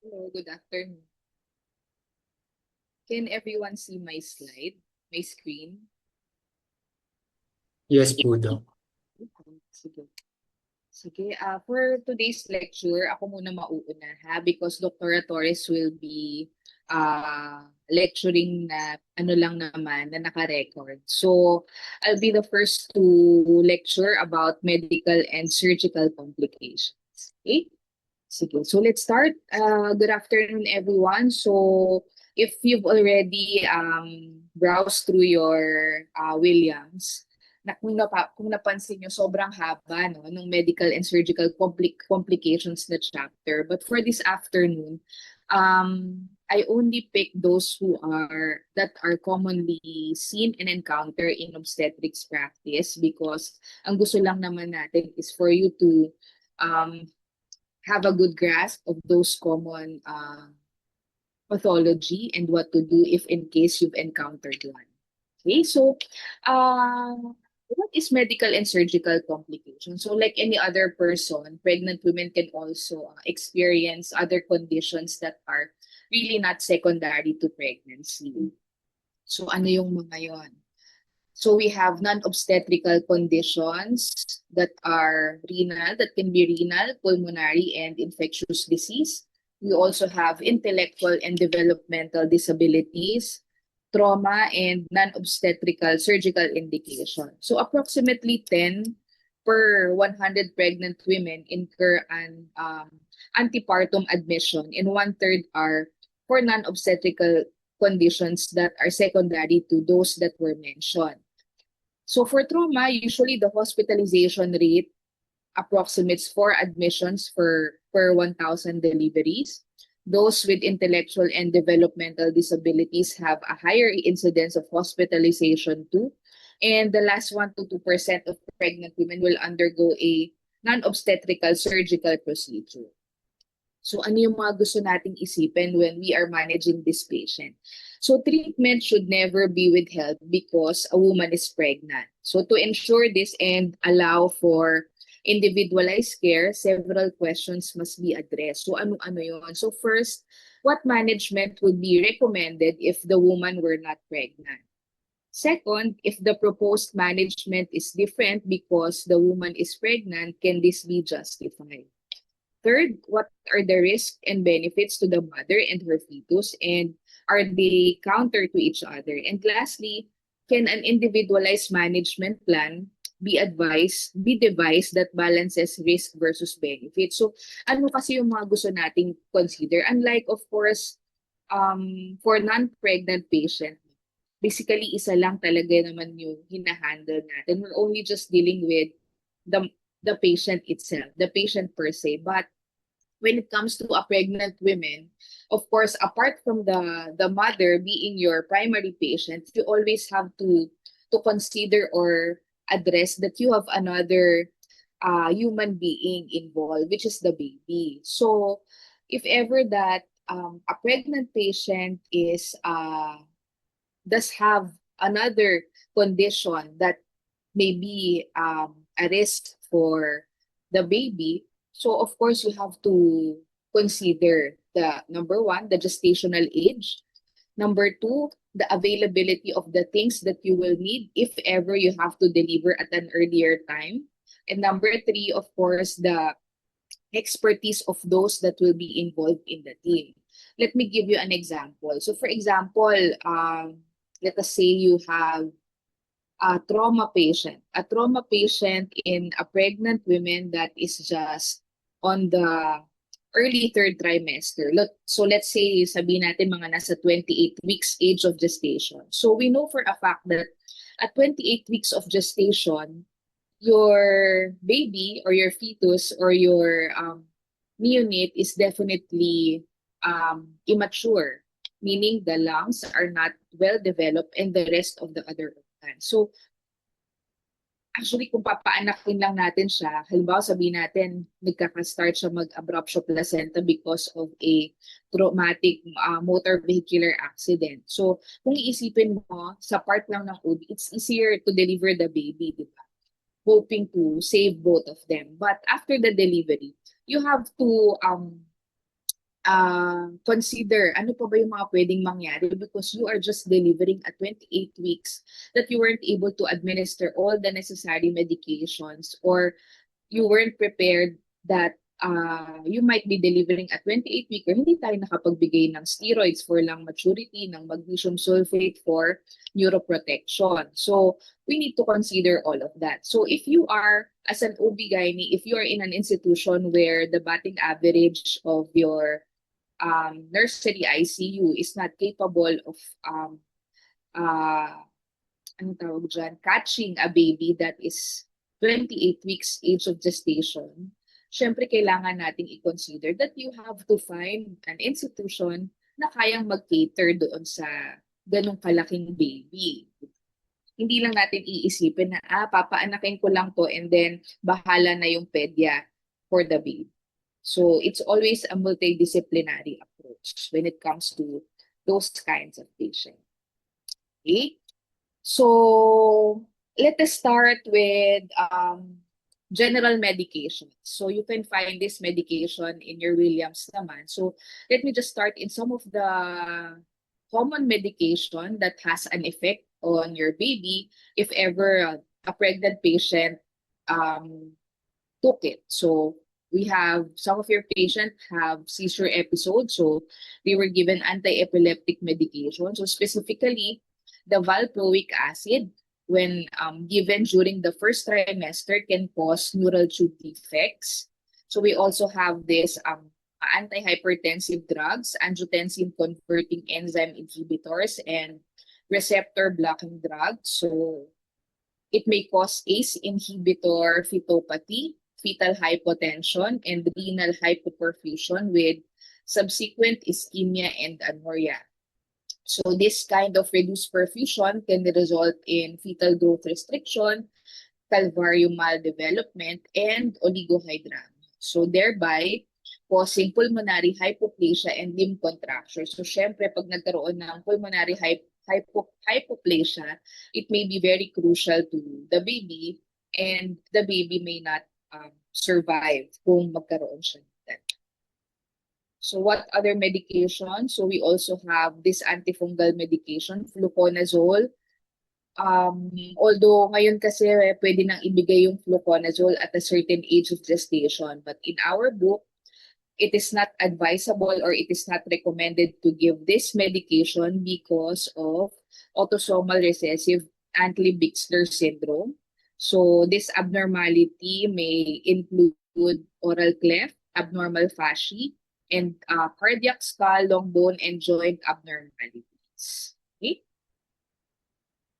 Hello, good afternoon. Can everyone see my slide, my screen? Yes po, Doc. Okay, sige. Sige, for today's lecture, ako muna mauuna ha because Dr. Torres will be lecturing na ano lang naman na naka-record. So, I'll be the first to lecture about medical and surgical complications. Okay? Sige. So let's start. Good afternoon, everyone. So if you've already browsed through your Williams, kung napansin nyo, sobrang haba no, ng medical and surgical complications na chapter. But for this afternoon, I only pick those that are commonly seen and encountered in obstetrics practice because ang gusto lang naman natin is for you to um, have a good grasp of those common pathology and what to do if in case you've encountered one. Okay, so what is medical and surgical complications? So like any other person, pregnant women can also experience other conditions that are really not secondary to pregnancy. So ano yung mga yon? So we have non-obstetrical conditions that are renal, that can be renal, pulmonary, and infectious disease. We also have intellectual and developmental disabilities, trauma, and non-obstetrical surgical indication. So approximately 10 per 100 pregnant women incur an antepartum admission, and one-third are for non-obstetrical conditions that are secondary to those that were mentioned. So for trauma, usually the hospitalization rate approximates 4 admissions per 1,000 deliveries. Those with intellectual and developmental disabilities have a higher incidence of hospitalization too. And the last 1 to 2% of pregnant women will undergo a non-obstetrical surgical procedure. So ano yung mga gusto nating isipin when we are managing this patient? So treatment should never be withheld because a woman is pregnant. So to ensure this and allow for individualized care, several questions must be addressed. So ano-ano yun? So first, what management would be recommended if the woman were not pregnant? Second, if the proposed management is different because the woman is pregnant, can this be justified? Third, what are the risks and benefits to the mother and her fetus, and are they counter to each other? And lastly, can an individualized management plan be devised that balances risk versus benefit? So, ano kasi yung mga gusto nating consider? Unlike, of course, for non-pregnant patient, basically isa lang talaga naman yung hinahandle natin. We're only just dealing with the the patient itself, the patient per se. But when it comes to a pregnant woman, of course, apart from the mother being your primary patient, you always have to consider or address that you have another human being involved, which is the baby. So, if ever that a pregnant patient does have another condition that may be a risk for the baby, so of course you have to consider the number one, the gestational age. Number two, the availability of the things that you will need if ever you have to deliver at an earlier time. And number three, of course, the expertise of those that will be involved in the team. Let me give you an example. So, for example, let us say you have a trauma patient. A trauma patient in a pregnant woman that is just on the early third trimester. So let's say sabihin natin mga nasa 28 weeks age of gestation. So we know for a fact that at 28 weeks of gestation, your baby or your fetus or your neonate is definitely immature, meaning the lungs are not well developed and the rest of the other organs. So actually, kung papaanakin lang natin siya, halimbawa sabihin natin, nagkaka-start siya mag-abruptio placenta because of a traumatic motor vehicular accident. So, kung iisipin mo, sa part lang ng OB, it's easier to deliver the baby, di ba? Hoping to save both of them. But after the delivery, you have to consider ano pa ba yung mga pwedeng mangyari because you are just delivering at 28 weeks that you weren't able to administer all the necessary medications or you weren't prepared that you might be delivering at 28 week or hindi tayo nakapagbigay ng steroids for lung maturity, ng magnesium sulfate for neuroprotection. So, we need to consider all of that. So, if you are, as an OB-GYN, if you are in an institution where the batting average of your nursery ICU is not capable of uh, anong tawag dyan, catching a baby that is 28 weeks age of gestation, syempre kailangan nating i-consider that you have to find an institution na kayang mag-cater doon sa ganong kalaking baby. Hindi lang natin iisipin na, papaanakin ko lang to and then bahala na yung pedya for the baby. So it's always a multidisciplinary approach when it comes to those kinds of patients. Okay? So let us start with general medication. So you can find this medication in your Williams naman. So let me just start in some of the common medication that has an effect on your baby if ever a pregnant patient took it. So we have some of your patients have seizure episodes, so they were given anti-epileptic medication. So specifically, the valproic acid, when given during the first trimester, can cause neural tube defects. So we also have this antihypertensive drugs, angiotensin converting enzyme inhibitors, and receptor blocking drugs. So it may cause ACE inhibitor fetopathy, fetal hypotension, and renal hypoperfusion with subsequent ischemia and anuria. So this kind of reduced perfusion can result in fetal growth restriction, calvarium maldevelopment, and oligohydramnia. So thereby, causing pulmonary hypoplasia and limb contracture. So syempre, pag nagkaroon ng pulmonary hypoplasia, it may be very crucial to the baby and the baby may not survive kung magkaroon siya. So what other medication? So we also have this antifungal medication, fluconazole. Although ngayon kasi pwede nang ibigay yung fluconazole at a certain age of gestation, but in our book, it is not advisable or it is not recommended to give this medication because of autosomal recessive Antley-Bixler syndrome. So this abnormality may include oral cleft, abnormal fascia, and cardiac skull, long bone, and joint abnormalities. Okay?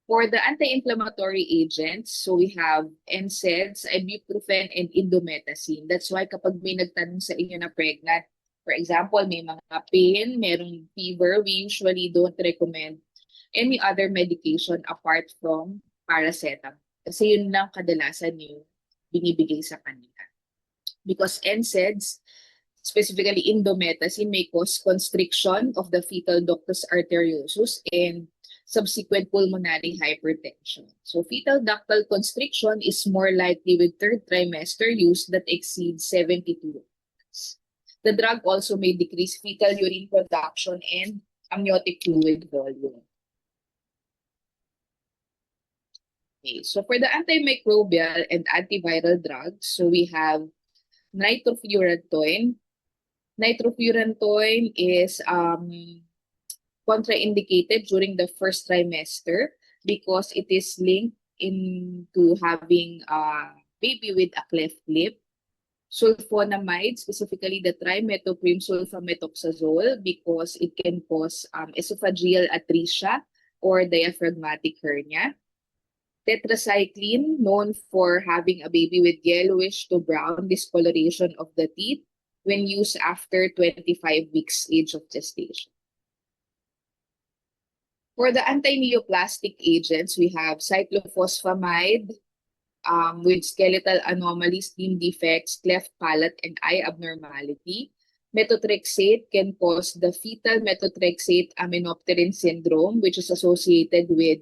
For the anti-inflammatory agents, so we have NSAIDs, ibuprofen, and indomethacin. That's why kapag may nagtanong sa inyo na pregnant, for example, may mga pain, merong fever, we usually don't recommend any other medication apart from paracetamol. Kasi yun lang kadalasan yung binibigay sa kanila. Because NSAIDs, specifically indomethacin, may cause constriction of the fetal ductus arteriosus and subsequent pulmonary hypertension. So fetal ductal constriction is more likely with third trimester use that exceeds 72 hours. The drug also may decrease fetal urine production and amniotic fluid volume. Okay, so for the antimicrobial and antiviral drugs, so we have nitrofurantoin. Nitrofurantoin is contraindicated during the first trimester because it is linked into having a baby with a cleft lip. Sulfonamide, specifically the trimethoprim sulfamethoxazole, because it can cause esophageal atresia or diaphragmatic hernia. Tetracycline, known for having a baby with yellowish to brown discoloration of the teeth when used after 25 weeks age of gestation. For the anti-neoplastic agents, we have cyclophosphamide with skeletal anomalies, limb defects, cleft palate, and eye abnormality. Methotrexate can cause the fetal methotrexate aminopterin syndrome, which is associated with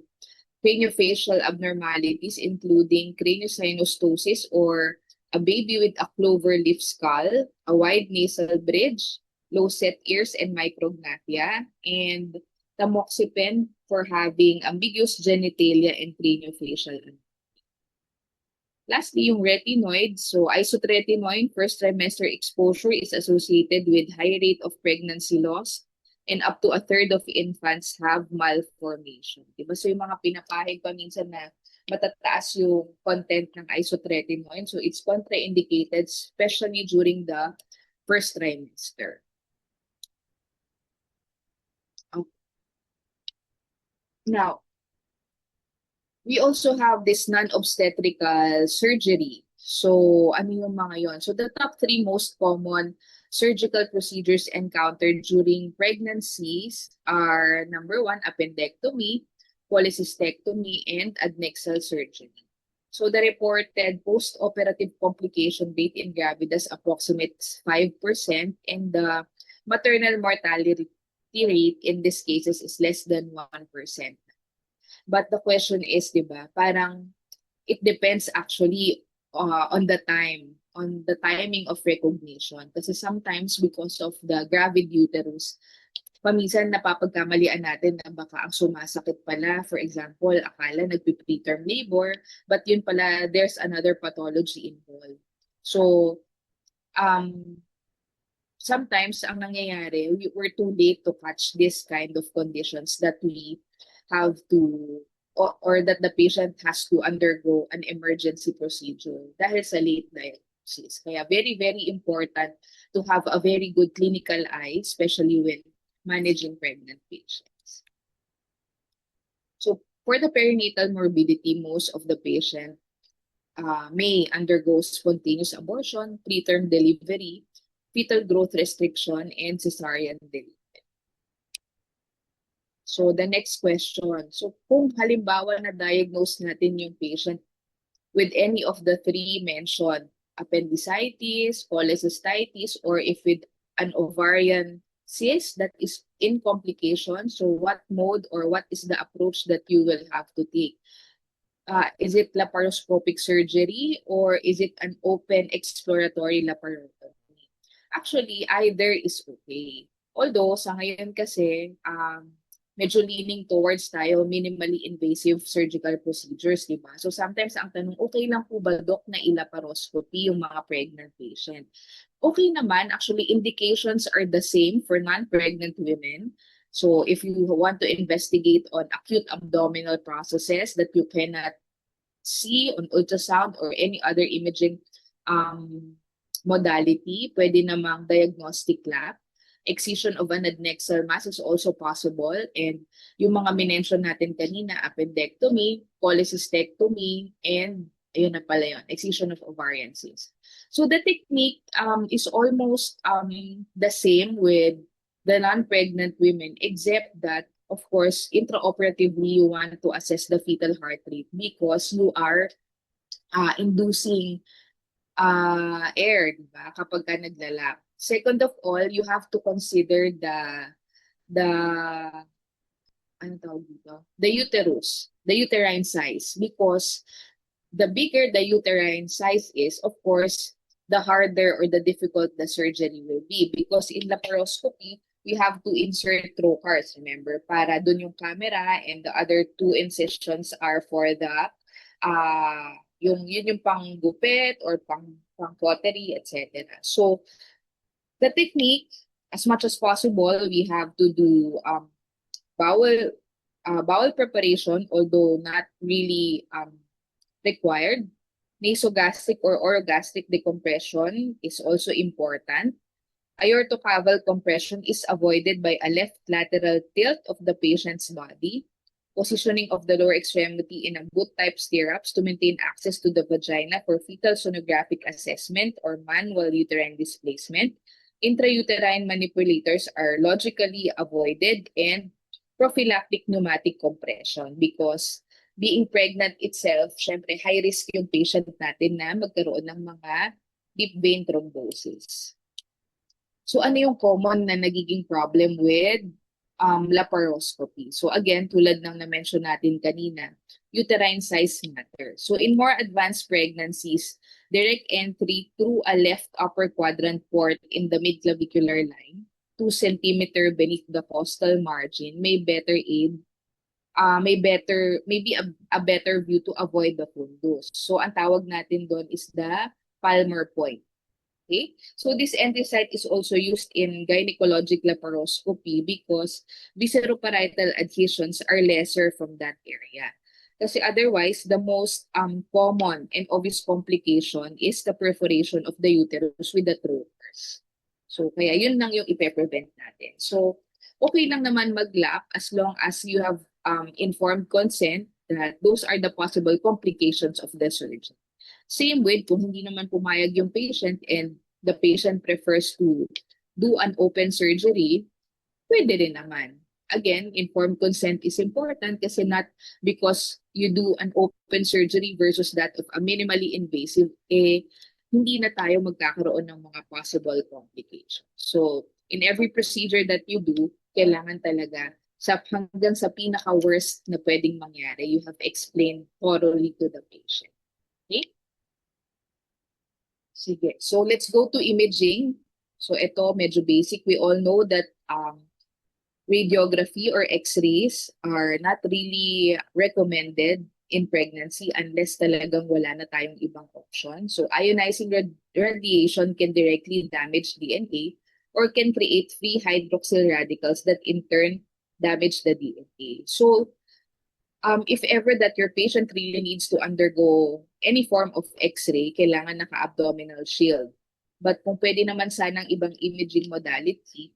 craniofacial abnormalities, including craniosynostosis or a baby with a clover leaf skull, a wide nasal bridge, low set ears and micrognathia, and tamoxifen for having ambiguous genitalia and craniofacial. Lastly, yung retinoid. So isotretinoin, first trimester exposure is associated with high rate of pregnancy loss and up to a third of infants have malformation. Diba? So yung mga pinapahid pa minsan na matataas yung content ng isotretinoin. So it's contraindicated especially during the first trimester. Okay. Now, we also have this non-obstetrical surgery. So, ano yung mga yon? So, the top 3 most common surgical procedures encountered during pregnancies are number 1, appendectomy, cholecystectomy, and adnexal surgery. So, the reported post-operative complication rate in gravidas approximates 5%, and the maternal mortality rate in these cases is less than 1%. But the question is, di ba, parang it depends actually on the timing of recognition. Kasi sometimes because of the gravid uterus, paminsan napapagkamalian natin na baka ang sumasakit pala, for example, akala nagpi-preterm labor, but yun pala, there's another pathology involved. So, sometimes ang nangyayari, we're too late to catch this kind of conditions that we have to or that the patient has to undergo an emergency procedure dahil sa late diagnosis. Kaya very, very important to have a very good clinical eye, especially when managing pregnant patients. So for the perinatal morbidity, most of the patient may undergo spontaneous abortion, preterm delivery, fetal growth restriction, and cesarean delivery. So the next question. So kung halimbawa na-diagnose natin yung patient with any of the 3 mentioned, appendicitis, cholecystitis, or if with an ovarian cyst that is in complication, so what mode or what is the approach that you will have to take? Is it laparoscopic surgery or is it an open exploratory laparotomy? Actually, either is okay. Although sa ngayon kasi, medyo leaning towards tayo minimally invasive surgical procedures, di ba? So sometimes ang tanong, okay lang po ba, Doc, na ilaparoscopy yung mga pregnant patient? Okay naman, actually indications are the same for non-pregnant women. So if you want to investigate on acute abdominal processes that you cannot see on ultrasound or any other imaging modality, pwede namang diagnostic lab. Excision of an adnexal mass is also possible, and yung mga minention natin kanina, appendectomy, cholecystectomy, and ayun na pala yun, excision of ovarian cyst. So the technique is almost the same with the non-pregnant women, except that, of course, intraoperatively you want to assess the fetal heart rate because you are inducing air, diba, kapag ka naglalap. Second of all, you have to consider the ano tawag dito? The uterus, the uterine size, because the bigger the uterine size is, of course, the harder or the difficult the surgery will be, because in laparoscopy, we have to insert trocars, remember, para dun yung camera, and the other 2 incisions are for the yun yung pang gupit or pang cautery, etc. So the technique, as much as possible, we have to do bowel preparation, although not really required. Nasogastric or orogastric decompression is also important. Aortocaval compression is avoided by a left lateral tilt of the patient's body. Positioning of the lower extremity in a boot-type stirrups to maintain access to the vagina for fetal sonographic assessment or manual uterine displacement. Intrauterine manipulators are logically avoided, and prophylactic pneumatic compression, because being pregnant itself, syempre high risk yung patient natin na magkaroon ng mga deep vein thrombosis. So ano yung common na nagiging problem with laparoscopy? So again, tulad ng na-mention natin kanina, uterine size matters. So in more advanced pregnancies, direct entry through a left upper quadrant port in the midclavicular line 2 centimeter beneath the costal margin may better aid, maybe a better view to avoid the fundus. So ang tawag natin doon is the Palmer point. Okay? So this entry site is also used in gynecologic laparoscopy because visceroparietal adhesions are lesser from that area. Kasi otherwise, the most common and obvious complication is the perforation of the uterus with the trochus. So kaya yun lang yung ipe-prevent natin. So okay lang naman mag-lap as long as you have informed consent that those are the possible complications of the surgery. Same with kung hindi naman pumayag yung patient and the patient prefers to do an open surgery, pwede rin naman. Again, informed consent is important kasi not because you do an open surgery versus that of a minimally invasive, hindi na tayo magkakaroon ng mga possible complications. So, in every procedure that you do, kailangan talaga hanggang sa pinaka-worst na pwedeng mangyari, you have explained thoroughly to the patient. Okay? Sige. So, let's go to imaging. So, ito, medyo basic. We all know that radiography or x-rays are not really recommended in pregnancy unless talagang wala na tayong ibang option. So ionizing radiation can directly damage DNA or can create free hydroxyl radicals that in turn damage the DNA. So if ever that your patient really needs to undergo any form of x-ray, kailangan naka-abdominal shield. But kung pwede naman sanang ibang imaging modality,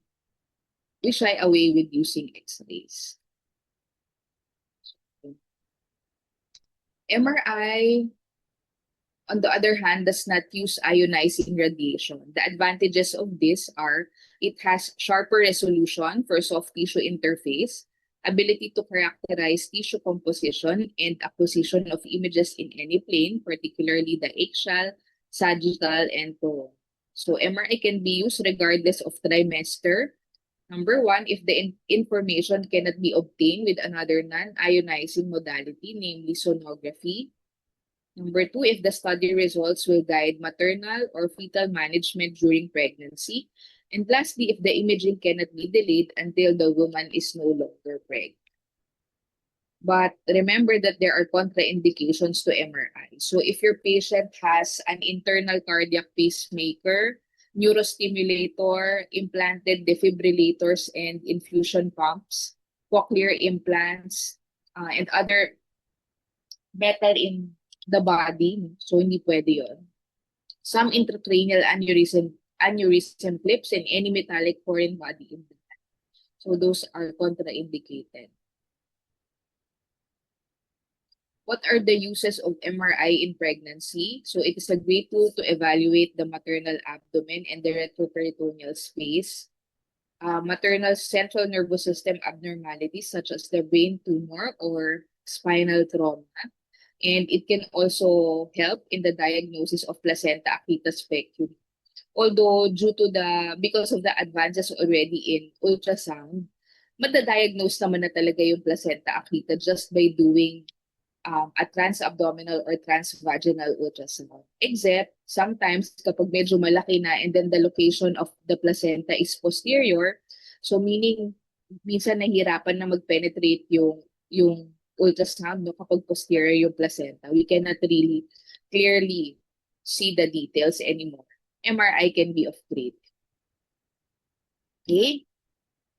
we shy away with using x-rays. MRI, on the other hand, does not use ionizing radiation. The advantages of this are it has sharper resolution for soft tissue interface, ability to characterize tissue composition and acquisition of images in any plane, particularly the axial, sagittal, and prone. So MRI can be used regardless of trimester. Number one, if the information cannot be obtained with another non-ionizing modality, namely sonography. Number two, if the study results will guide maternal or fetal management during pregnancy. And lastly, if the imaging cannot be delayed until the woman is no longer pregnant. But remember that there are contraindications to MRI. So if your patient has an internal cardiac pacemaker, neurostimulator, implanted defibrillators and infusion pumps, cochlear implants, and other metal in the body. So hindi pwede yun. Some intracranial aneurysm clips and any metallic foreign body implant. So those are contraindicated. What are the uses of MRI in pregnancy? So it is a great tool to evaluate the maternal abdomen and the retroperitoneal space. Maternal central nervous system abnormalities such as the brain tumor or spinal trauma. And it can also help in the diagnosis of placenta acquita speculum. Although because of the advances already in ultrasound, madadiagnose naman na talaga yung placenta acquita just by doing a transabdominal or transvaginal ultrasound. Except, sometimes kapag medyo malaki na and then the location of the placenta is posterior, so meaning, minsan nahihirapan na mag-penetrate yung ultrasound no, kapag posterior yung placenta. We cannot really clearly see the details anymore. MRI can be of great. Okay?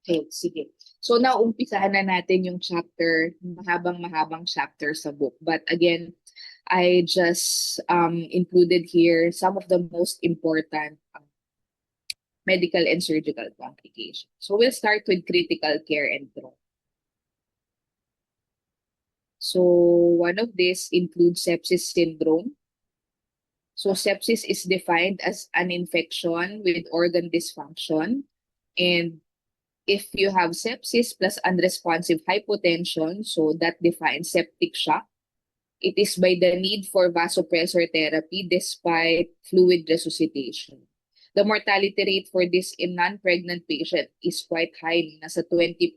Okay, sige. So now, umpisahan na natin yung chapter, mahabang chapter sa book. But again, I just included here some of the most important medical and surgical complications. So we'll start with critical care and trauma. So one of these includes sepsis syndrome. So sepsis is defined as an infection with organ dysfunction, and if you have sepsis plus unresponsive hypotension, so that defines septic shock. It is by the need for vasopressor therapy despite fluid resuscitation. The mortality rate for this in non-pregnant patient is quite high, nasa 20%.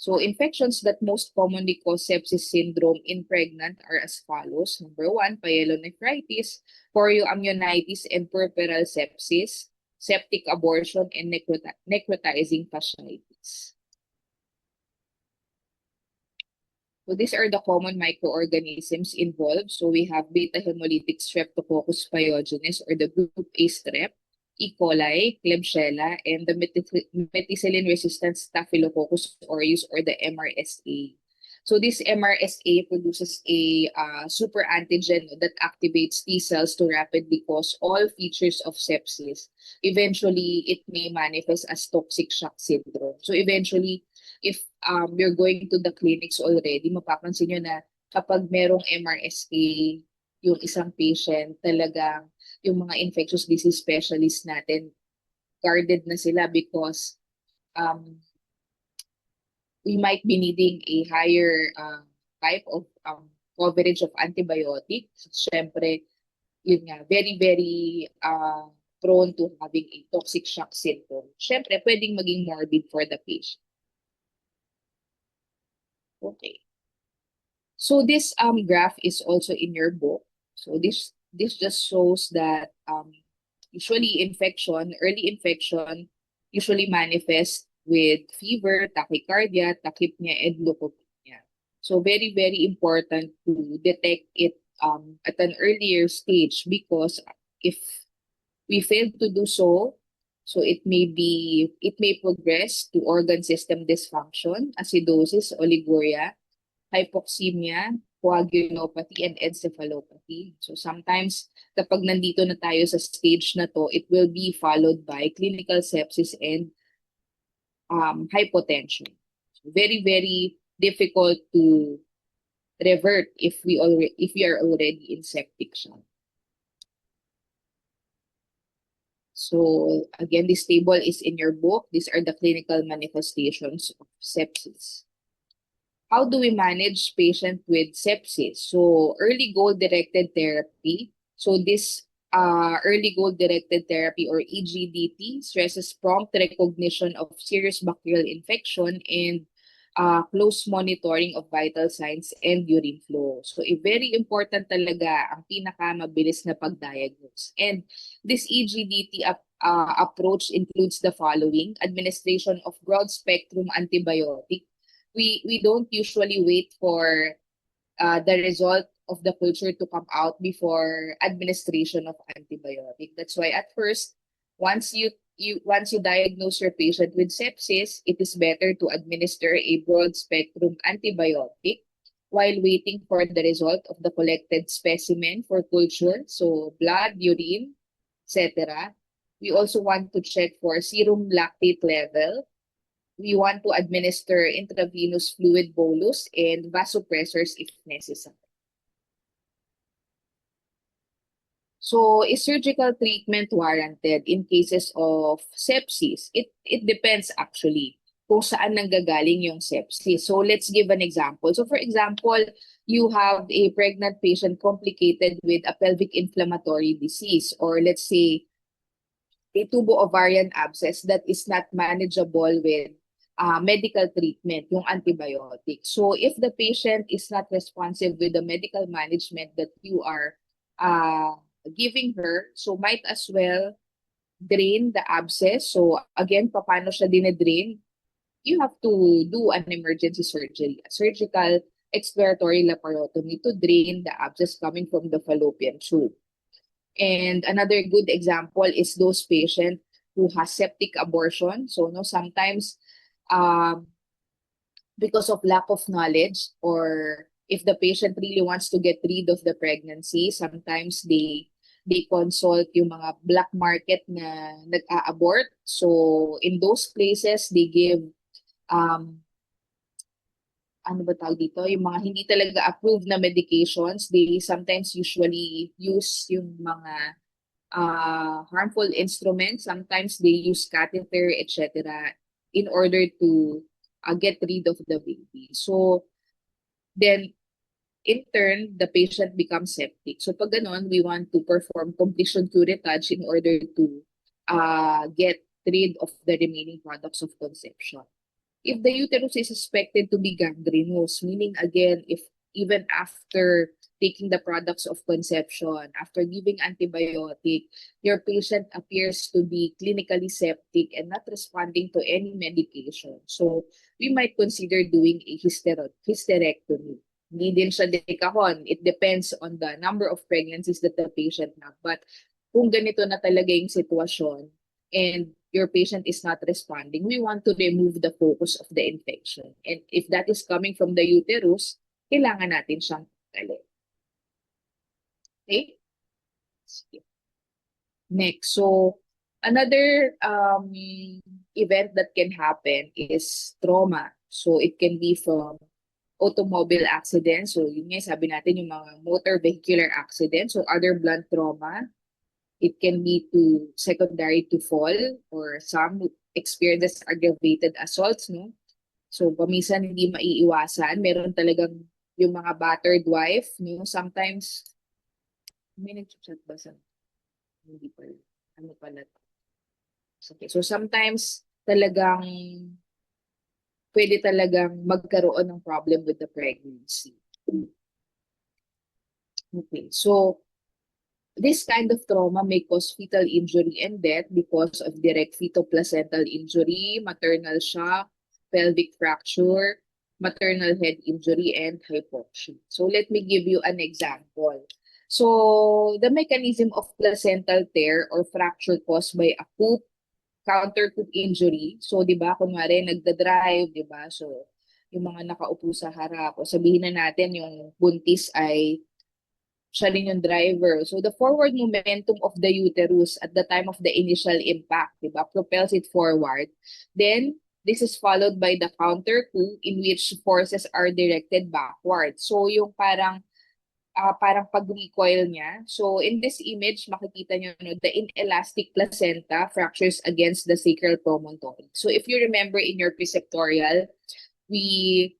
So infections that most commonly cause sepsis syndrome in pregnant are as follows. Number one, pyelonephritis, chorioamnionitis, and puerperal sepsis. septic abortion, and necrotizing fasciitis. So these are the common microorganisms involved. So we have beta hemolytic Streptococcus pyogenes or the group A strep, E. coli, Klebsiella, and the methicillin-resistant Staphylococcus aureus or the MRSA. So this MRSA produces a super antigen that activates T cells to rapidly cause all features of sepsis. Eventually, it may manifest as toxic shock syndrome. So eventually, if you're going to the clinics already, mapapansin nyo na kapag merong MRSA, yung isang patient, talagang yung mga infectious disease specialist natin, guarded na sila because um, we might be needing a higher type of coverage of antibiotics. Siyempre, yun nga, very, very prone to having a toxic shock syndrome. Siyempre, pwedeng maging morbid for the patient. Okay. So this graph is also in your book. So this just shows that usually early infection usually manifests with fever, tachycardia, tachypnea, and leukopenia. So very, very important to detect it at an earlier stage because if we fail to do so, so it may progress to organ system dysfunction, acidosis, oliguria, hypoxemia, coagulopathy, and encephalopathy. So sometimes, kapag nandito na tayo sa stage na to, it will be followed by clinical sepsis and hypotension. So very, very difficult to revert if we are already in septic shock. So again, this table is in your book. These are the clinical manifestations of sepsis. How do we manage patient with sepsis? So early goal-directed therapy. So this early goal-directed therapy or EGDT stresses prompt recognition of serious bacterial infection and close monitoring of vital signs and urine flow. So very important talaga ang pinakamabilis na pag-diagnose. And this EGDT approach includes the following: administration of broad-spectrum antibiotic. We don't usually wait for the result of the culture to come out before administration of antibiotic. That's why at first, once you diagnose your patient with sepsis, it is better to administer a broad spectrum antibiotic while waiting for the result of the collected specimen for culture, so blood, urine, etc. We also want to check for serum lactate level. We want to administer intravenous fluid bolus and vasopressors if necessary. So, is surgical treatment warranted in cases of sepsis? It depends actually kung saan nanggagaling yung sepsis. So, let's give an example. So, for example, you have a pregnant patient complicated with a pelvic inflammatory disease, or let's say a tubo-ovarian abscess that is not manageable with medical treatment, yung antibiotic. So if the patient is not responsive with the medical management that you are giving her, so might as well drain the abscess. So again, paano siya dine-drain? You have to do an emergency surgery, a surgical exploratory laparotomy to drain the abscess coming from the fallopian tube. And another good example is those patients who has septic abortion. So no, sometimes because of lack of knowledge, or if the patient really wants to get rid of the pregnancy, sometimes they consult yung mga black market na nag-a-abort. So in those places, they give ano ba tawag dito, yung mga hindi talaga approved na medications. They sometimes usually use yung mga harmful instruments. Sometimes they use catheter, etc. in order to get rid of the baby. So then in turn, the patient becomes septic. So pag ganon, we want to perform completion curettage in order to get rid of the remaining products of conception. If the uterus is suspected to be gangrenous, meaning again, if even after taking the products of conception, after giving antibiotic, your patient appears to be clinically septic and not responding to any medication. So we might consider doing a hysterectomy. Hindi din siya dekahon. It depends on the number of pregnancies that the patient have. But kung ganito na talaga yung sitwasyon and your patient is not responding, we want to remove the focus of the infection. And if that is coming from the uterus, kailangan natin siyang tanggalin. Okay? Next, so another event that can happen is trauma. So it can be from automobile accident. So yun nga, sabi natin yung mga motor vehicular accidents or other blunt trauma. It can be to secondary to fall or some experiences aggravated assaults, no? So paminsan hindi maiiwasan. Meron talagang yung mga battered wife, no? Sometimes, may nag-chat ba sa hindi pa, ano pala. Okay, so sometimes talagang pwede talagang magkaroon ng problem with the pregnancy. Okay, so this kind of trauma may cause fetal injury and death because of direct fetal-placental injury, maternal shock, pelvic fracture, maternal head injury, and hypoxia. So let me give you an example. So the mechanism of placental tear or fracture caused by acute counter-coup injury. So, di ba, kunwari, nagda-drive, di ba? So, yung mga nakaupo sa harap, o sabihin na natin yung buntis ay siya rin yung driver. So, the forward momentum of the uterus at the time of the initial impact, di ba, propels it forward. Then, this is followed by the counter-coup in which forces are directed backward. So, yung parang pag-recoil niya. So, in this image, makikita nyo, no, the inelastic placenta fractures against the sacral promontory. So, if you remember in your preceptorial, we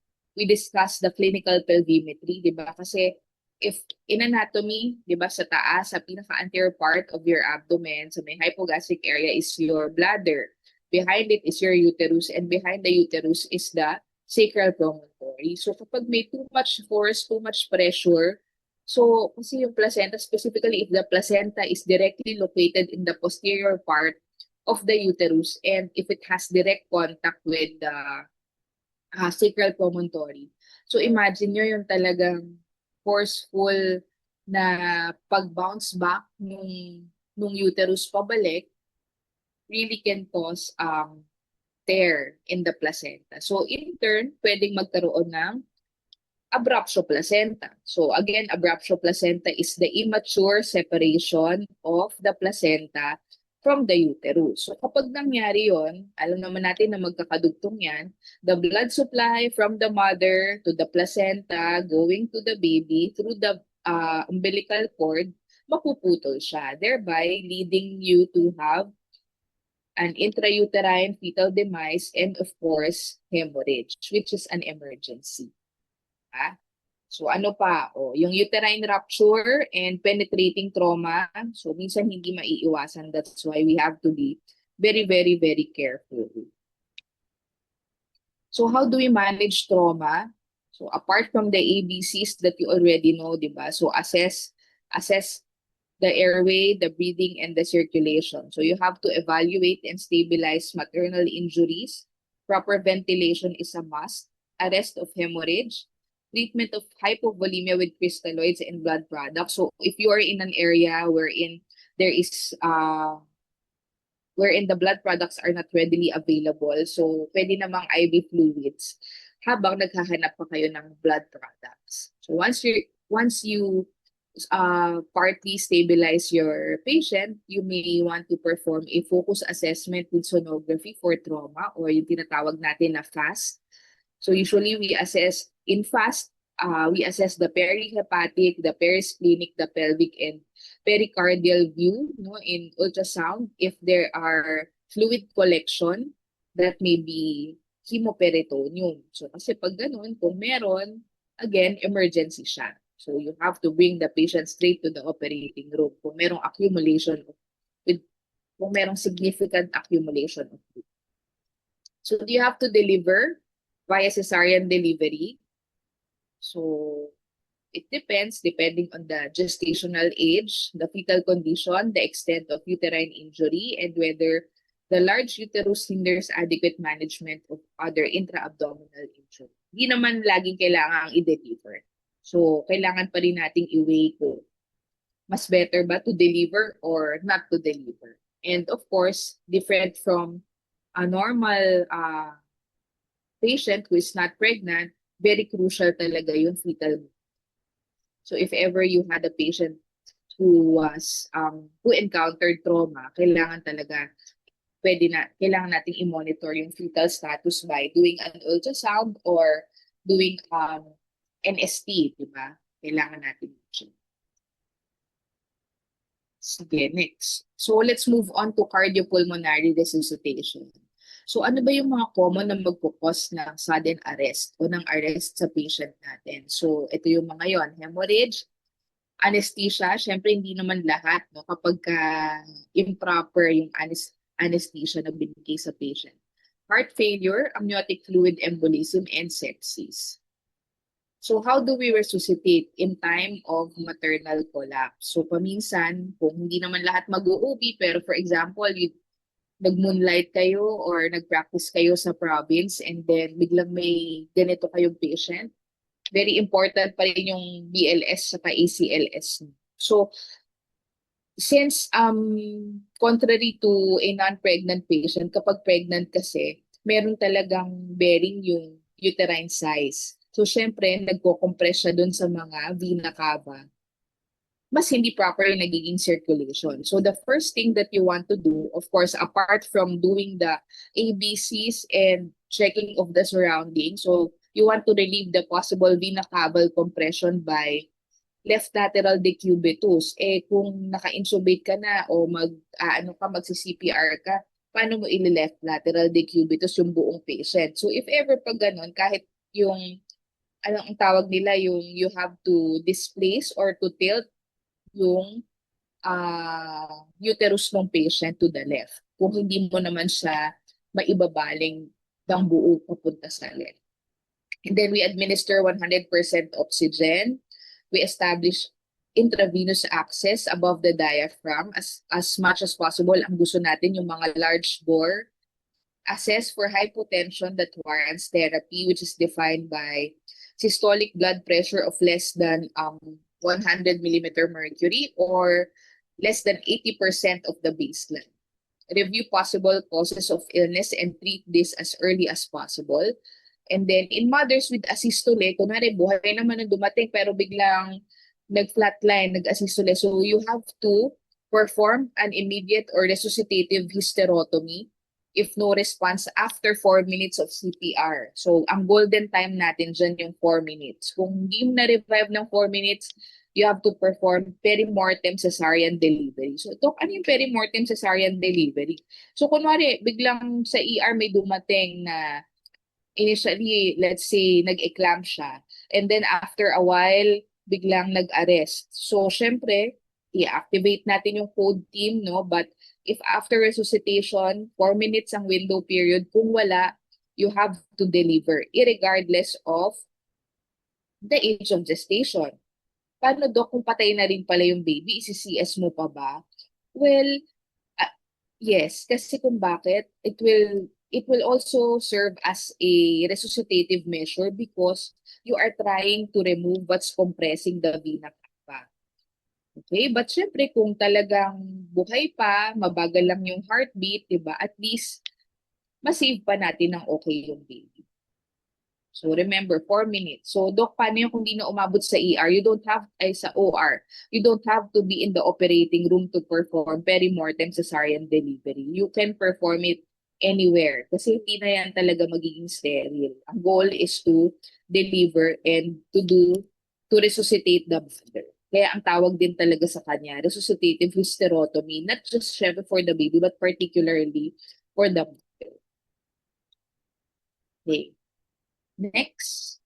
discussed the clinical pelvimetry, di ba? Kasi if in anatomy, di ba, sa taas, sa pinaka-anterior part of your abdomen, sa may hypogastric area is your bladder. Behind it is your uterus, and behind the uterus is the sacral promontory. So, kapag may too much force, too much pressure, so, kasi yung placenta, specifically if the placenta is directly located in the posterior part of the uterus and if it has direct contact with the sacral promontory. So, imagine nyo yung talagang forceful na pag-bounce back nung uterus pabalik really can cause tear in the placenta. So, in turn, pwedeng magkaroon ng abruptio placenta. So again, abruptio placenta is the immature separation of the placenta from the uterus. So kapag nangyari yon, alam naman natin na magkakadugtong yan, the blood supply from the mother to the placenta going to the baby through the umbilical cord, mapuputol siya, thereby leading you to have an intrauterine fetal demise and of course, hemorrhage, which is an emergency. So ano pa? Yung uterine rupture and penetrating trauma. So minsan hindi maiiwasan. That's why we have to be very, very, very careful. So how do we manage trauma? So apart from the ABCs that you already know, di ba? So assess the airway, the breathing, and the circulation. So you have to evaluate and stabilize maternal injuries. Proper ventilation is a must. Arrest of hemorrhage. Treatment of hypovolemia with crystalloids and blood products. So if you are in an area wherein there is wherein the blood products are not readily available, so pwede namang IV fluids habang naghahanap pa kayo ng blood products. So once you partly stabilize your patient, you may want to perform a focus assessment with sonography for trauma or yung tinatawag natin na FAST. So usually we assess in FAST, we assess the perihepatic, the perisplenic, the pelvic, and pericardial view, no, in ultrasound if there are fluid collection that may be hemoperitoneum. So kasi pag ganun, kung meron, again, emergency siya. So you have to bring the patient straight to the operating room kung merong accumulation kung merong significant accumulation of fluid. So you have to deliver via cesarean delivery. So It depends depending on the gestational age, the fetal condition, the extent of uterine injury, and whether the large uterus hinders adequate management of other intra-abdominal injury. Hindi naman laging kailangang i-deliver. So, kailangan pa rin nating i-weigh kung mas better ba to deliver or not to deliver. And of course, different from a normal patient who is not pregnant, very crucial talaga yung fetal. So if ever you had a patient who encountered trauma, kailangan talaga kailangan nating i-monitor yung fetal status by doing an ultrasound or doing NST, di ba? Kailangan natin yun. Sige, next. So let's move on to cardiopulmonary resuscitation. So ano ba yung mga common na magkukos ng sudden arrest o ng arrest sa patient natin? So ito yung mga yon, hemorrhage, anesthesia, syempre hindi naman lahat no kapag improper yung anesthesia na binigay sa patient. Heart failure, amniotic fluid embolism, and sepsis. So how do we resuscitate in time of maternal collapse? So paminsan, kung hindi naman lahat mag-uubi, pero for example, nag-moonlight kayo or nag-practice kayo sa province and then biglang may ganito kayong patient, very important pa rin yung BLS sa ACLS. So since contrary to a non-pregnant patient, kapag pregnant kasi, meron talagang bearing yung uterine size. So syempre, nagko-compress siya dun sa mga vena cava. Mas hindi proper yung nagiging circulation. So the first thing that you want to do, of course, apart from doing the ABCs and checking of the surroundings, so you want to relieve the possible vena caval compression by left lateral decubitus. Kung naka-intubate ka na o magsi-CPR ka, paano mo ili-left lateral decubitus yung buong patient? So if ever pag ganun, kahit yung ang tawag nila yung you have to displace or to tilt yung uterus ng patient to the left. Kung hindi mo naman siya maibabaling ng buo papunta sa left. And then we administer 100% oxygen. We establish intravenous access above the diaphragm as much as possible. Ang gusto natin yung mga large bore. Assess for hypotension that warrants therapy, which is defined by systolic blood pressure of less than 100 millimeter mercury or less than 80% of the baseline. Review possible causes of illness and treat this as early as possible. And then in mothers with asystole, kunwari buhay naman ang dumating pero biglang nag-flatline, nag-asystole. So you have to perform an immediate or resuscitative hysterotomy if no response after 4 minutes of CPR. So ang golden time natin dyan yung 4 minutes. Kung hindi mo na-revive ng 4 minutes, you have to perform perimortem cesarean delivery. So ito, ano yung perimortem cesarean delivery? So kunwari, biglang sa ER may dumating na initially, let's say, nag-eclamp siya. And then after a while, biglang nag-arrest. So syempre, i-activate natin yung code team, no? But if after resuscitation, 4 minutes ang window period, kung wala, you have to deliver, irregardless of the age of gestation. Paano, Dok, kung patay na rin pala yung baby, isi-CS mo pa ba? Well, yes, kasi kung bakit, it will also serve as a resuscitative measure because you are trying to remove what's compressing the vena cava. Okay, but syempre kung talagang buhay pa, mabagal lang yung heartbeat, 'di ba? At least ma-save pa natin ng okay yung baby. So remember, 4 minutes. So Doc, paano yung kung di na umabot sa ER? You don't have, sa OR. You don't have to be in the operating room to perform perimortem cesarean delivery. You can perform it anywhere. Kasi hindi na yan talaga magiging sterile. Ang goal is to deliver and to resuscitate the mother. Kaya ang tawag din talaga sa kanya, resuscitative hysterotomy, not just syempre for the baby, but particularly for the mother. Okay. Next,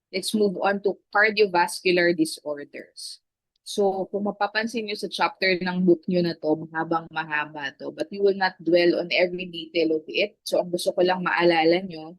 let's move on to cardiovascular disorders. So, kung mapapansin nyo sa chapter ng book nyo na to, mahabang-mahaba to, but we will not dwell on every detail of it. So, ang gusto ko lang maalala nyo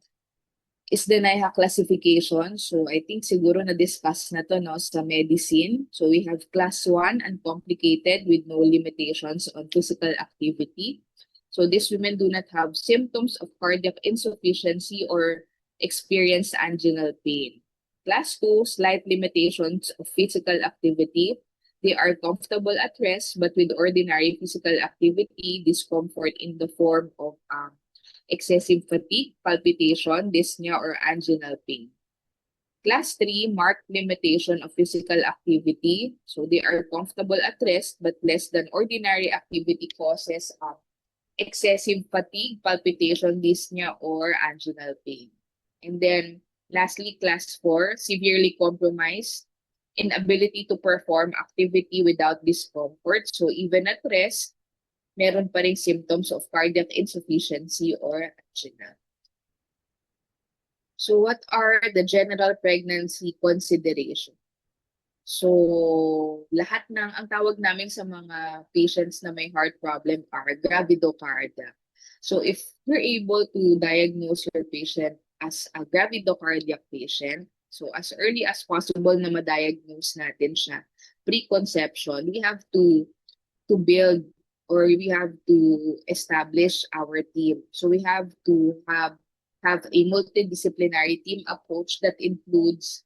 is the NIHA classification. So I think siguro na-discuss na to no, sa medicine. So we have class 1, uncomplicated with no limitations on physical activity. So these women do not have symptoms of cardiac insufficiency or experience anginal pain. Class 2, slight limitations of physical activity. They are comfortable at rest, but with ordinary physical activity, discomfort in the form of excessive fatigue, palpitation, dyspnea, or anginal pain. Class 3, marked limitation of physical activity. So they are comfortable at rest, but less than ordinary activity causes excessive fatigue, palpitation, dyspnea, or anginal pain. And then lastly, class 4, severely compromised, inability to perform activity without discomfort. So even at rest, meron pa ring symptoms of cardiac insufficiency or angina. So what are the general pregnancy considerations? So lahat ng, ang tawag namin sa mga patients na may heart problem are gravidocardia. So if you're able to diagnose your patient as a gravidocardiac patient, so as early as possible na ma-diagnose natin siya, preconception, we have to build or we have to establish our team. So we have to have a multidisciplinary team approach that includes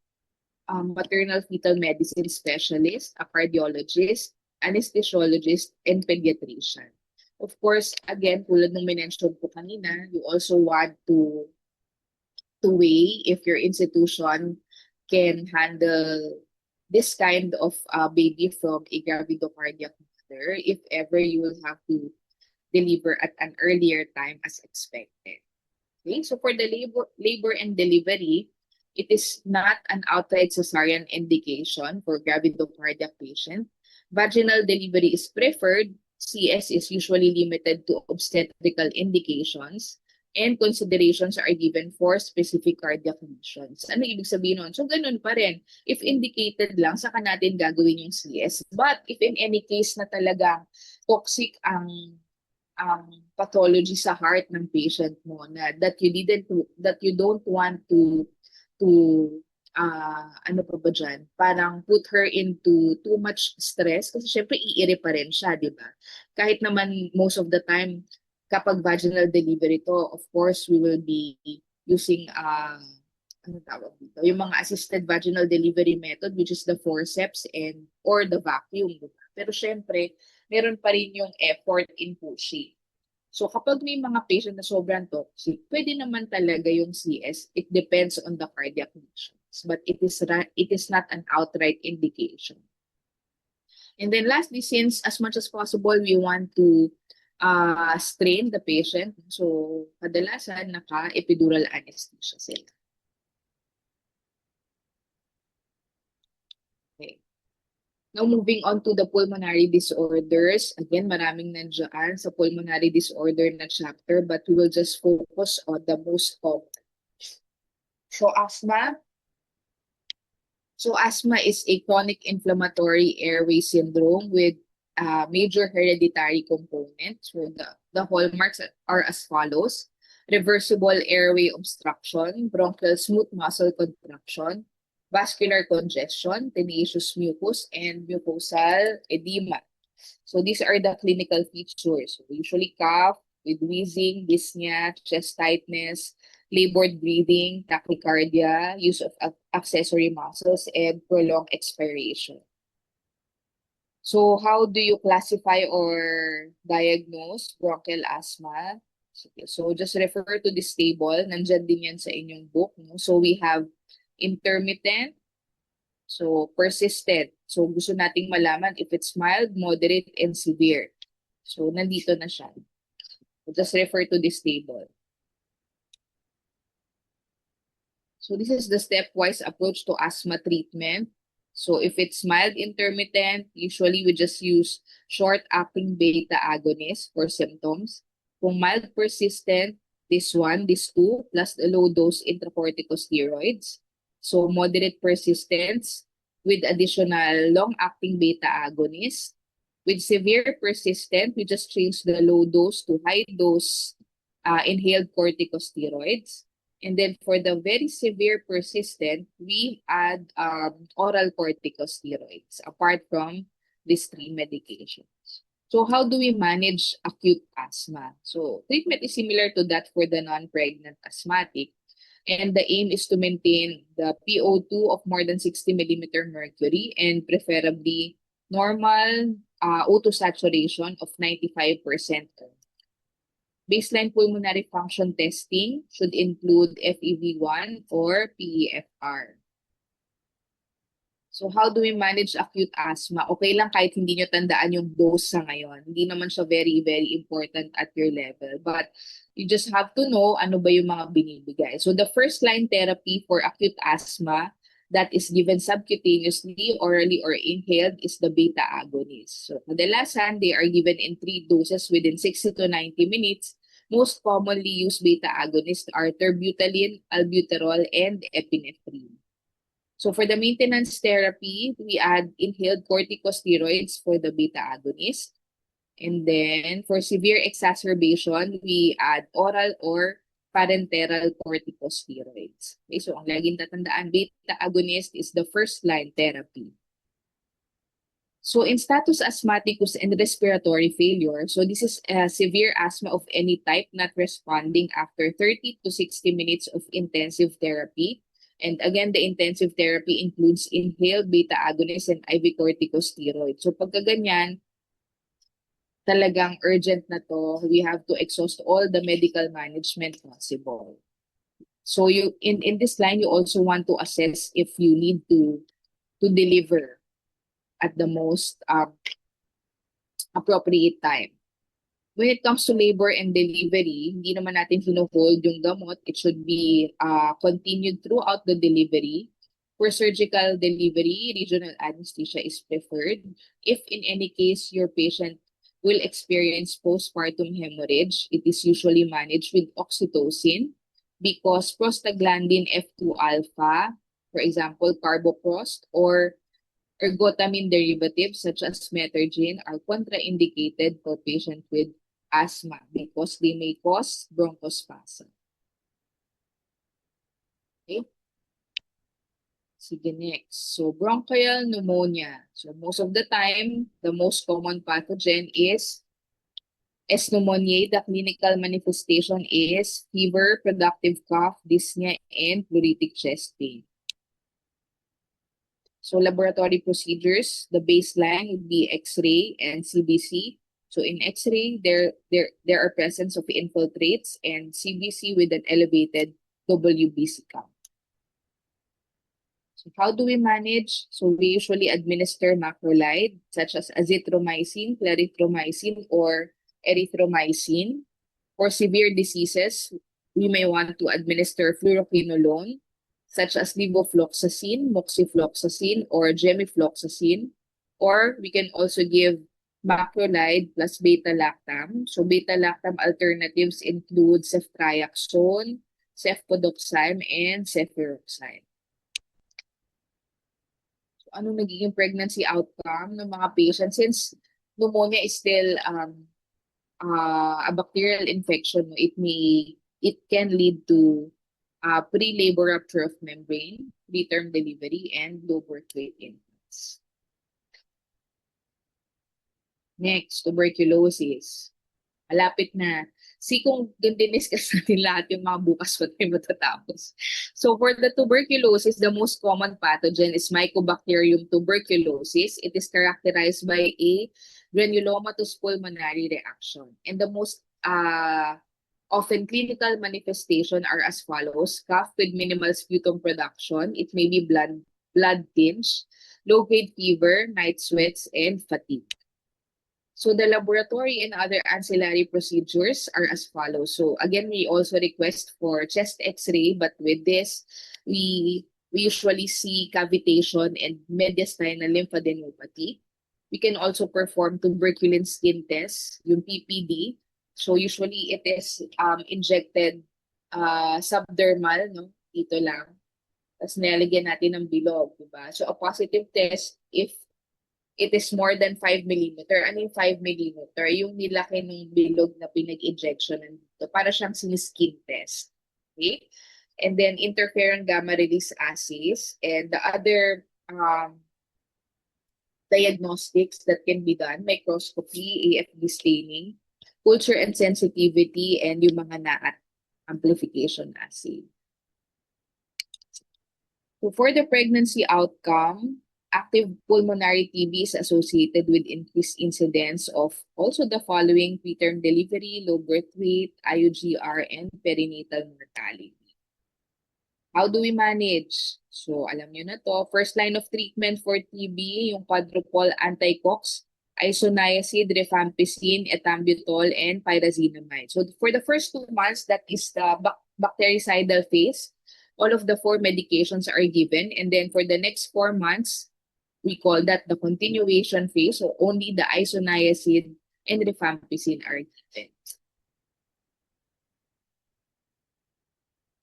maternal fetal medicine specialist, a cardiologist, anesthesiologist, and pediatrician. Of course, again, tulad ng minention ko kanina, you also want to weigh if your institution can handle this kind of baby from a gravidocardiac mother if ever you will have to deliver at an earlier time as expected. Okay, so for the labor and delivery, it is not an outright cesarean indication for gravidocardiac patient. Vaginal delivery is preferred. CS is usually limited to obstetrical indications, and considerations are given for specific cardiac conditions. Ano ibig sabihin nun? So, ganun pa rin. If indicated lang, saka natin gagawin yung CS. But if in any case na talagang toxic ang pathology sa heart ng patient mo na that you don't want to ano pa ba dyan, parang put her into too much stress kasi syempre iire pa rin siya, di ba? Kahit naman most of the time kapag vaginal delivery to, of course we will be using ano tawag dito, yung mga assisted vaginal delivery method which is the forceps and or the vacuum, di ba? Pero syempre meron pa rin yung effort in pushing. So kapag may mga patient na sobrang toxic, pwede naman talaga yung CS. It depends on the cardiac conditions, but it is not an outright indication. And then lastly, since as much as possible we want to strain the patient, so kadalasan naka-epidural anesthesia sila. Okay. Now, moving on to the pulmonary disorders. Again, maraming nandiyan sa pulmonary disorder na chapter, but we will just focus on the most common. So, asthma. So, asthma is a chronic inflammatory airway syndrome with major hereditary components. So, the hallmarks are as follows: reversible airway obstruction, bronchial smooth muscle contraction, vascular congestion, tenacious mucus, and mucosal edema. So these are the clinical features. We usually cough with wheezing, dyspnea, chest tightness, labored breathing, tachycardia, use of accessory muscles, and prolonged expiration. So how do you classify or diagnose bronchial asthma? So just refer to this table. Nandyan din yan sa inyong book. No? So we have intermittent, so persistent. So gusto nating malaman if it's mild, moderate, and severe. So nandito na siya. So just refer to this table. So this is the stepwise approach to asthma treatment. So if it's mild intermittent, usually we just use short-acting beta agonist for symptoms. Kung mild persistent, this two, plus the low-dose intracorticosteroids. So moderate persistence with additional long-acting beta agonist. With severe persistent, we just change the low dose to high dose inhaled corticosteroids. And then for the very severe persistent, we add oral corticosteroids apart from these three medications. So how do we manage acute asthma? So treatment is similar to that for the non-pregnant asthmatic. And the aim is to maintain the PO2 of more than 60 millimeter mercury and preferably normal O2 saturation of 95%. Baseline pulmonary function testing should include FEV1 or PEFR. So how do we manage acute asthma? Okay lang kahit hindi nyo tandaan yung dose sa ngayon. Hindi naman siya very, very important at your level. But you just have to know ano ba yung mga binibigay. So the first line therapy for acute asthma that is given subcutaneously, orally, or inhaled is the beta agonist. So kadalasan, they are given in 3 doses within 60 to 90 minutes. Most commonly used beta agonists are terbutaline, albuterol, and epinephrine. So for the maintenance therapy, we add inhaled corticosteroids for the beta agonist. And then for severe exacerbation, we add oral or parenteral corticosteroids. Okay, so ang laging tatandaan, beta agonist is the first line therapy. So in status asthmaticus and respiratory failure, so this is a severe asthma of any type not responding after 30 to 60 minutes of intensive therapy. And again, the intensive therapy includes inhaled beta agonist and IV corticosteroid. So pagka ganyan, talagang urgent na to, we have to exhaust all the medical management possible. So you in this line, you also want to assess if you need to deliver at the most appropriate time. When it comes to labor and delivery, hindi naman natin hino-hold yung gamot. It should be continued throughout the delivery. For surgical delivery, regional anesthesia is preferred. If in any case your patient will experience postpartum hemorrhage, it is usually managed with oxytocin because prostaglandin F2 alpha, for example, carboprost, or ergotamine derivatives such as metergine are contraindicated for patients with asthma because they may cause bronchospasm. Okay? Sige, next. So, bronchial pneumonia. So, most of the time, the most common pathogen is S. pneumoniae. The clinical manifestation is fever, productive cough, dyspnea, and pleuritic chest pain. So laboratory procedures, the baseline would be X-ray and CBC. So in X-ray, there are presence of infiltrates and CBC with an elevated WBC count. So how do we manage? So we usually administer macrolide such as azithromycin, clarithromycin, or erythromycin. For severe diseases, we may want to administer fluoroquinolone, such as levofloxacin, moxifloxacin, or gemifloxacin. Or we can also give macrolide plus beta-lactam. So beta-lactam alternatives include ceftriaxone, cefpodoxime, and cefuroxime. So ano nagiging pregnancy outcome ng mga patients? Since pneumonia is still a bacterial infection, it can lead to pre-labor rupture of membrane, preterm delivery, and low birth weight infants. Next, tuberculosis. Malapit na. Kung diniscuss natin lahat yung mga bukas pa tayo matatapos. So for the tuberculosis, the most common pathogen is Mycobacterium tuberculosis. It is characterized by a granulomatous pulmonary reaction. And the most often clinical manifestation are as follows: cough with minimal sputum production. It may be blood tinge, low-grade fever, night sweats, and fatigue. So the laboratory and other ancillary procedures are as follows. So again, we also request for chest X-ray, but with this, we usually see cavitation and mediastinal lymphadenopathy. We can also perform tuberculin skin test, yung PPD. So usually it is injected subdermal, no? Dito lang. Tapos nilalagyan natin ng bilog, diba? So a positive test if it is more than 5 millimeter. Ano yung 5 millimeter? Yung nilaki ng bilog na pinag-injection nandito. Para siyang siniskin test. Okay? and then interferon gamma release assays, and the other diagnostics that can be done, microscopy, AFD staining, culture and sensitivity, and yung mga NAAT amplification assay. So for the pregnancy outcome, active pulmonary TB is associated with increased incidence of also the following: preterm delivery, low birth weight, IUGR, and perinatal mortality. How do we manage? So alam nyo na to. First line of treatment for TB, yung quadruple anti-cox, isoniazid, rifampicin, ethambutol, and pyrazinamide. So for the first 2 months, that is the bactericidal phase. All of the 4 medications are given. And then for the next 4 months, we call that the continuation phase. So only the isoniazid and rifampicin are given.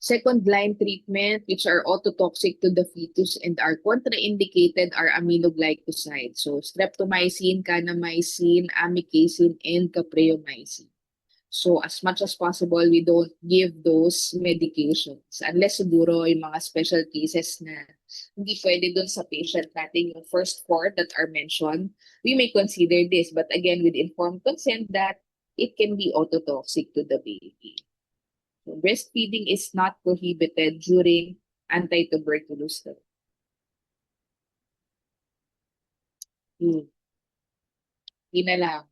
Second-line treatment, which are ototoxic to the fetus and are contraindicated, are aminoglycosides. So streptomycin, kanamycin, amikacin, and capreomycin. So as much as possible, we don't give those medications unless siguro yung mga special cases na hindi pwede dun sa patient natin yung first 4 that are mentioned, we may consider this. But again, with informed consent that it can be ototoxic to the baby. So breastfeeding is not prohibited during anti-tuberculous therapy. Yun lang.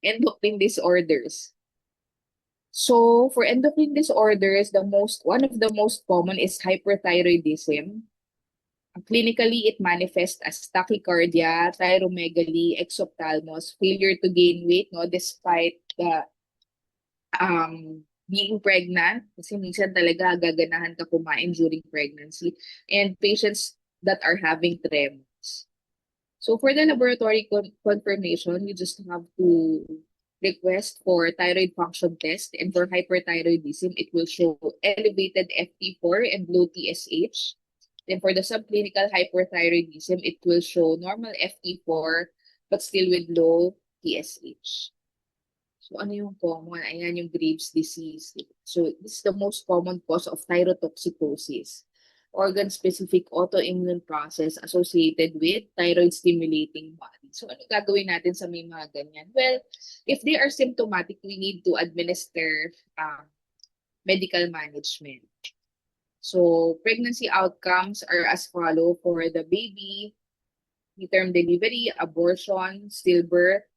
Endocrine disorders. So for endocrine disorders, one of the most common is hyperthyroidism. Clinically, it manifests as tachycardia, thyromegaly, exophthalmos, failure to gain weight, no, despite the being pregnant, kasi minsan talaga gaganahan ka kumain during pregnancy, and patients that are having tremors. So for the laboratory confirmation, you just have to request for thyroid function test, and for hyperthyroidism, it will show elevated FT4 and low TSH. Then for the subclinical hyperthyroidism, it will show normal FT4 but still with low TSH. So ano yung common? Ayan yung Graves' disease. So this is the most common cause of thyrotoxicosis, organ-specific autoimmune process associated with thyroid-stimulating body. So ano gagawin natin sa may mga ganyan? Well, if they are symptomatic, we need to administer medical management. So pregnancy outcomes are as follow for the baby: preterm delivery, abortion, stillbirth,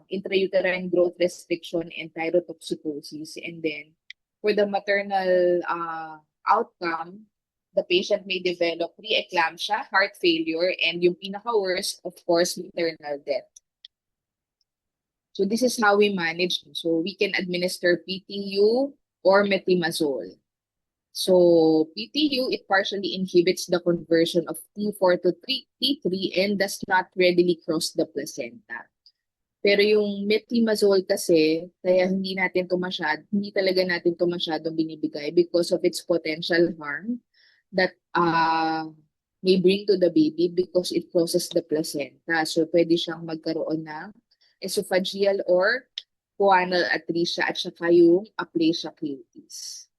intrauterine growth restriction, and thyrotoxicosis. And then for the maternal outcome, the patient may develop preeclampsia, heart failure, and yung pinaka-worst, of course, maternal death. So this is how we manage. So we can administer PTU or methimazole. So PTU, it partially inhibits the conversion of T4 to T3 and does not readily cross the placenta. Pero yung methimazole kasi, kaya hindi talaga natin to masyadong binibigay because of its potential harm that may bring to the baby because it crosses the placenta. So pwede siyang magkaroon ng esophageal or choanal atresia at saka yung aplasia cutis.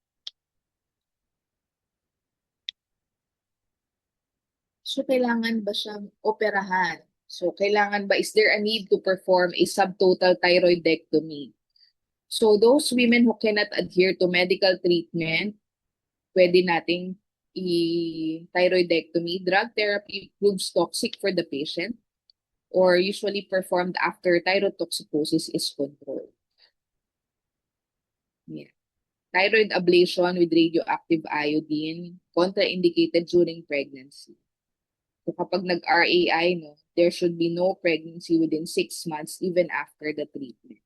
So kailangan ba siyang operahan? So kailangan ba, is there a need to perform a subtotal thyroidectomy? So those women who cannot adhere to medical treatment, pwede nating i-thyroidectomy. Drug therapy proves toxic for the patient or usually performed after thyrotoxicosis is controlled. Yeah. Thyroid ablation with radioactive iodine, contraindicated during pregnancy. So kapag nag-RAI, no, there should be no pregnancy within 6 months even after the treatment.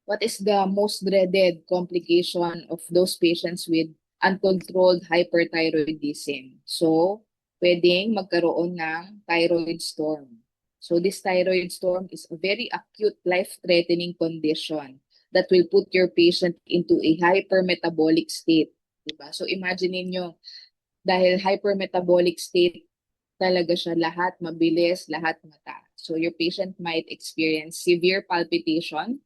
What is the most dreaded complication of those patients with uncontrolled hyperthyroidism? So, pwedeng magkaroon ng thyroid storm. So this thyroid storm is a very acute life-threatening condition that will put your patient into a hypermetabolic state. Diba? So imagine niyo, dahil hypermetabolic state talaga siya, lahat mabilis, lahat mataas. So your patient might experience severe palpitation,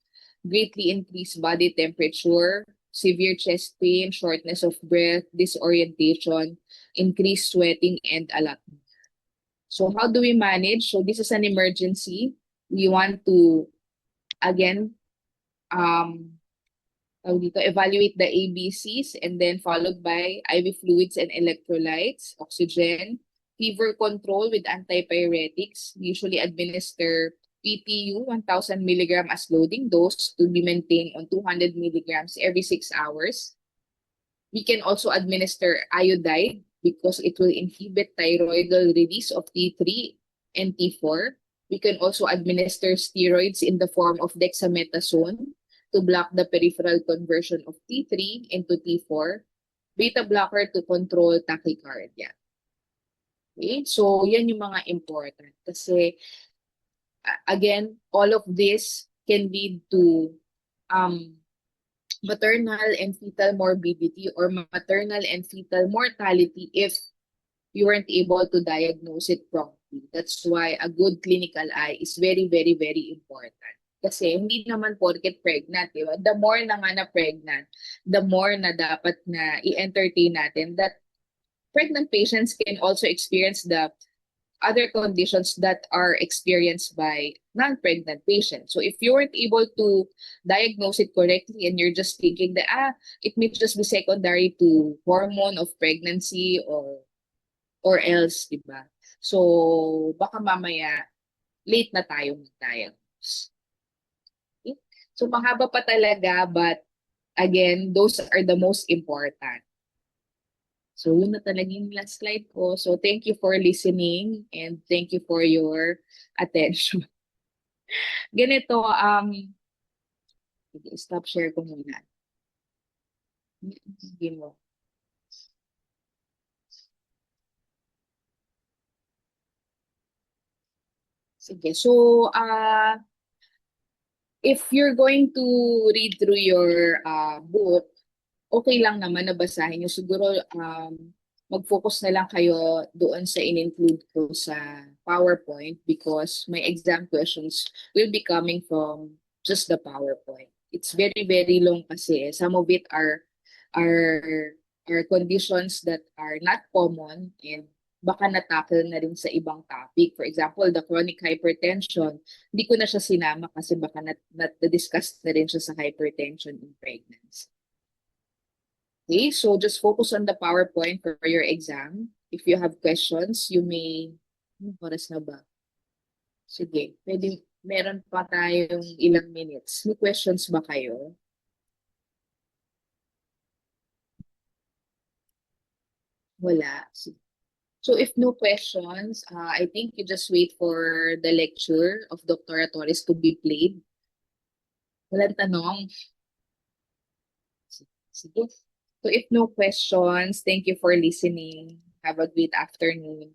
greatly increased body temperature, severe chest pain, shortness of breath, disorientation, increased sweating, and a lot more. So how do we manage? So this is an emergency. We want to, again, evaluate the ABCs and then followed by IV fluids and electrolytes, oxygen, fever control with antipyretics. We usually administer PTU 1000 milligram as loading dose to be maintained on 200 milligrams every 6 hours. We can also administer iodide because it will inhibit thyroidal release of T3 and T4. We can also administer steroids in the form of dexamethasone to block the peripheral conversion of T3 into T4, beta blocker to control tachycardia. Okay? So, yan yung mga important. Kasi, again, all of this can lead to maternal and fetal morbidity or maternal and fetal mortality if you weren't able to diagnose it properly. That's why a good clinical eye is very, very, very important. Kasi hindi naman porket pregnant, di ba? The more na nga na pregnant, the more na dapat na i-entertain natin that pregnant patients can also experience the other conditions that are experienced by non-pregnant patients. So if you weren't able to diagnose it correctly and you're just thinking that, it may just be secondary to hormone of pregnancy or else, di ba? So, baka mamaya, late na tayo mag-diagnose. Okay? So, mahaba pa talaga, but again, those are the most important. So, yun na talaga yung last slide ko. So, thank you for listening and thank you for your attention. Ganito, stop share ko muna. Sige mo. Sige, so, if you're going to read through your book, okay lang naman na basahin nyo. Siguro, mag-focus na lang kayo doon sa in-include ko sa PowerPoint because my exam questions will be coming from just the PowerPoint. It's very, very long kasi. Some of it are conditions that are not common and baka na-tackle na rin sa ibang topic. For example, the chronic hypertension, hindi ko na siya sinama kasi baka na-discuss na rin siya sa hypertension in pregnancy. Okay, so just focus on the PowerPoint for your exam. If you have questions, you may... Oras na ba? Sige, meron pa tayong ilang minutes. May questions ba kayo? Wala. So if no questions, I think you just wait for the lecture of Dr. Torres to be played. Walang tanong. Sige. So if no questions, thank you for listening. Have a great afternoon.